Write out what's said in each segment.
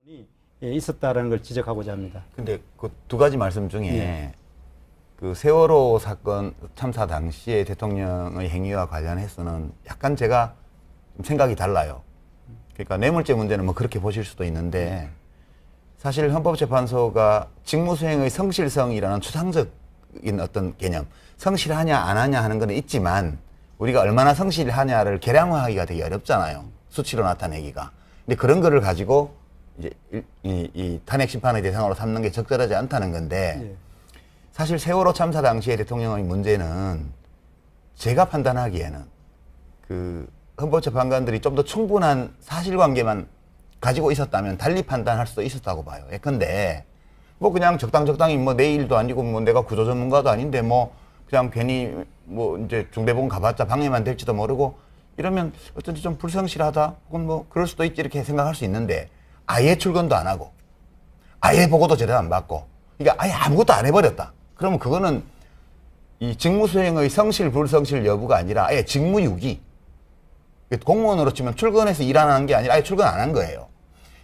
예, 있었다라는 걸 지적하고자 합니다. 근데 그 두 가지 말씀 중에 예. 그 세월호 사건 참사 당시에 대통령의 행위와 관련해서는 약간 제가 좀 생각이 달라요. 그러니까 뇌물죄 문제는 뭐 그렇게 보실 수도 있는데 사실 헌법재판소가 직무수행의 성실성이라는 추상적인 어떤 개념, 성실하냐 안 하냐 하는 건 있지만 우리가 얼마나 성실하냐를 계량화하기가 되게 어렵잖아요. 수치로 나타내기가. 근데 그런 거를 가지고 이제 이 탄핵 심판의 대상으로 삼는 게 적절하지 않다는 건데 예. 사실 세월호 참사 당시에 대통령의 문제는 제가 판단하기에는 그 헌법재판관들이 좀 더 충분한 사실관계만 가지고 있었다면 달리 판단할 수도 있었다고 봐요. 예컨대 뭐 그냥 적당히 뭐 내 일도 아니고 뭐 내가 구조 전문가도 아닌데 뭐 그냥 괜히 뭐 이제 중대본 가봤자 방해만 될지도 모르고 이러면 어쩐지 좀 불성실하다 혹은 뭐 그럴 수도 있지 이렇게 생각할 수 있는데 아예 출근도 안 하고 아예 보고도 제대로 안 받고 그러니까 아예 아무것도 안 해버렸다. 그러면 그거는 이 직무수행의 성실 불성실 여부가 아니라 아예 직무유기. 공무원으로 치면 출근해서 일 안 하는 게 아니라 아예 출근 안 한 거예요.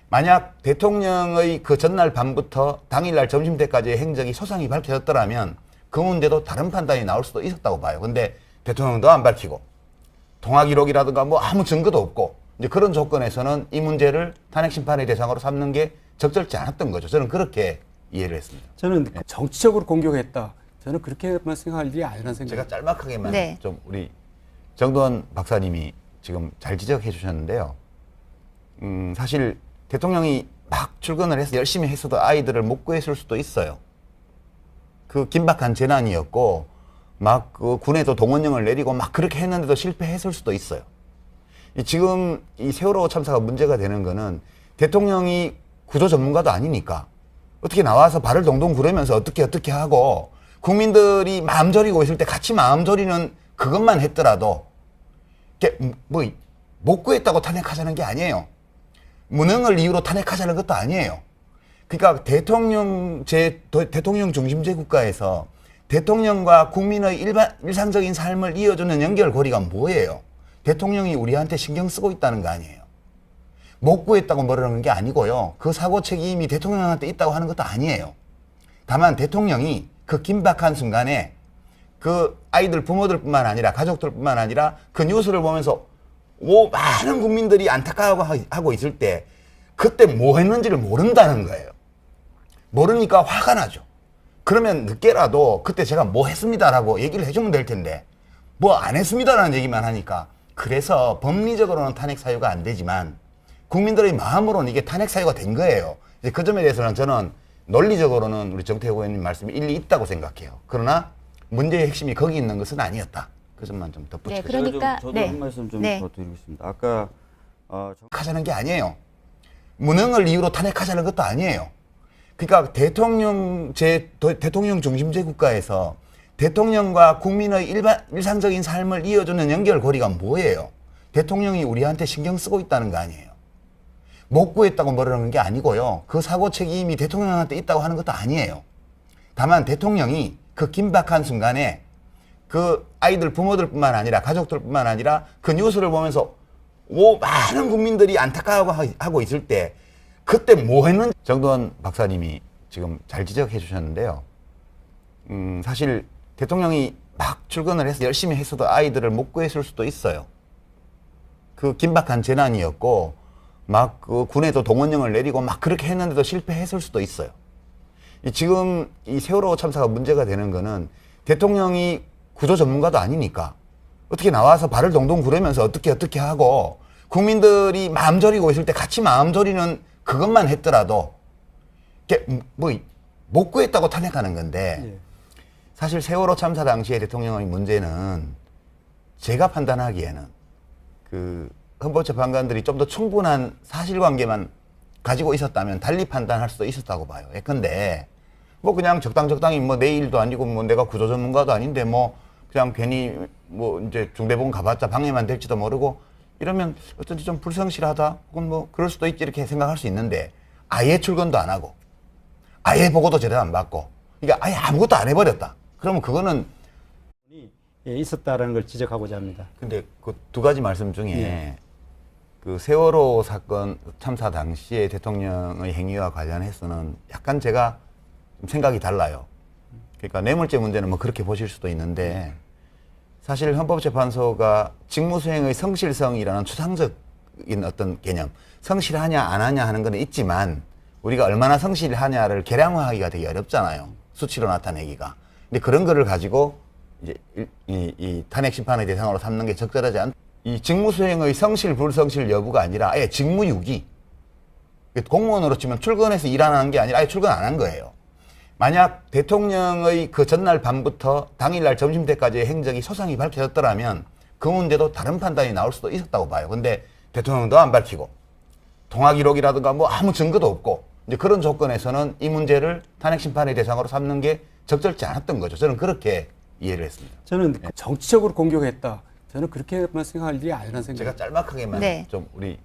만약 대통령의 그 전날 밤부터 당일날 점심 때까지의 행적이 소상히 밝혀졌더라면 그 문제도 다른 판단이 나올 수도 있었다고 봐요. 근데 대통령도 안 밝히고 통화 기록이라든가 뭐 아무 증거도 없고 이제 그런 조건에서는 이 문제를 탄핵 심판의 대상으로 삼는 게 적절치 않았던 거죠. 저는 그렇게 이해를 했습니다. 저는 정치적으로 공격했다. 저는 그렇게만 생각할 일이 아니라는 생각이. 제가 짤막하게만 네. 좀 우리 정도원 박사님이 지금 잘 지적해 주셨는데요. 사실 대통령이 막 출근을 해서 열심히 했어도 아이들을 못 구했을 수도 있어요. 그 긴박한 재난이었고 막 그 군에도 동원령을 내리고 막 그렇게 했는데도 실패했을 수도 있어요. 지금 이 세월호 참사가 문제가 되는 거는 대통령이 구조 전문가도 아니니까 어떻게 나와서 발을 동동 구르면서 어떻게 하고 국민들이 마음 졸이고 있을 때 같이 마음 졸이는 그것만 했더라도 뭐 못 구했다고 탄핵하자는 게 아니에요. 무능을 이유로 탄핵하자는 것도 아니에요. 그러니까 대통령 중심제 국가에서 대통령과 국민의 일상적인 삶을 이어주는 연결고리가 뭐예요? 대통령이 우리한테 신경 쓰고 있다는 거 아니에요. 못 구했다고 뭐라는 게 아니고요. 그 사고 책임이 대통령한테 있다고 하는 것도 아니에요. 다만 대통령이 그 긴박한 순간에 그 아이들 부모들뿐만 아니라 가족들뿐만 아니라 그 뉴스를 보면서 많은 국민들이 안타까워하고 있을 때 그때 뭐 했는지를 모른다는 거예요. 모르니까 화가 나죠. 그러면 늦게라도 그때 제가 뭐 했습니다라고 얘기를 해주면 될 텐데 뭐 안 했습니다라는 얘기만 하니까 그래서 법리적으로는 탄핵 사유가 안 되지만 국민들의 마음으로는 이게 탄핵 사유가 된 거예요. 이제 그 점에 대해서는 저는 논리적으로는 우리 정태호 의원님 말씀이 일리 있다고 생각해요. 그러나 문제의 핵심이 거기 있는 것은 아니었다. 그 점만 좀 덧붙여. 네, 그러니까 저도 네. 한 말씀 좀 네. 더 드리겠습니다. 아까 탄핵하자는 게 아니에요. 무능을 이유로 탄핵하자는 것도 아니에요. 그러니까 대통령 중심제 국가에서 대통령과 국민의 일상적인 삶을 이어주는 연결고리가 뭐예요? 대통령이 우리한테 신경 쓰고 있다는 거 아니에요. 못 구했다고 뭐라는 게 아니고요. 그 사고 책임이 대통령한테 있다고 하는 것도 아니에요. 다만 대통령이 그 긴박한 순간에 그 아이들 부모들뿐만 아니라 가족들뿐만 아니라 그 뉴스를 보면서 많은 국민들이 안타까워하고 있을 때 그때 뭐 했는지 정도원 박사님이 지금 잘 지적해 주셨는데요. 사실 대통령이 막 출근을 해서 열심히 했어도 아이들을 못 구했을 수도 있어요. 그 긴박한 재난이었고 막 그 군에도 동원령을 내리고 막 그렇게 했는데도 실패했을 수도 있어요. 지금 이 세월호 참사가 문제가 되는 거는 대통령이 구조 전문가도 아니니까 어떻게 나와서 발을 동동 구르면서 어떻게 하고 국민들이 마음 졸이고 있을 때 같이 마음 졸이는 그것만 했더라도 뭐 못 구했다고 탄핵하는 건데 예. 사실 세월호 참사 당시의 대통령의 문제는 제가 판단하기에는 그 헌법재판관들이 좀 더 충분한 사실관계만 가지고 있었다면 달리 판단할 수도 있었다고 봐요. 예컨대 뭐 그냥 적당히 뭐 내 일도 아니고 뭐 내가 구조 전문가도 아닌데 뭐 그냥 괜히 뭐 이제 중대본 가봤자 방해만 될지도 모르고 이러면 어쩐지 좀 불성실하다 혹은 뭐 그럴 수도 있지 이렇게 생각할 수 있는데 아예 출근도 안 하고 아예 보고도 제대로 안 받고 그러니까 아예 아무것도 안 해버렸다. 그러면 그거는 예, 있었다라는 걸 지적하고자 합니다. 근데 그 두 가지 말씀 중에 예. 그 세월호 사건 참사 당시에 대통령의 행위와 관련해서는 약간 제가 좀 생각이 달라요. 그러니까 뇌물죄 문제는 뭐 그렇게 보실 수도 있는데 사실 헌법재판소가 직무수행의 성실성이라는 추상적인 어떤 개념, 성실하냐 안 하냐 하는 건 있지만 우리가 얼마나 성실하냐를 계량화하기가 되게 어렵잖아요. 수치로 나타내기가. 근데 그런 거를 가지고 이제 이 탄핵 심판의 대상으로 삼는 게 적절하지 않. 이 직무수행의 성실 불성실 여부가 아니라 아예 직무유기. 공무원으로 치면 출근해서 일 안 하는 게 아니라 아예 출근 안 한 거예요. 만약 대통령의 그 전날 밤부터 당일날 점심 때까지의 행적이 소상히 밝혀졌더라면 그 문제도 다른 판단이 나올 수도 있었다고 봐요. 근데 대통령도 안 밝히고 통화 기록이라든가 뭐 아무 증거도 없고 이제 그런 조건에서는 이 문제를 탄핵 심판의 대상으로 삼는 게 적절치 않았던 거죠. 저는 그렇게 이해를 했습니다. 저는 정치적으로 공격했다. 저는 그렇게만 생각할 일이 아니라는 생각이. 제가 짤막하게만 네. 좀 우리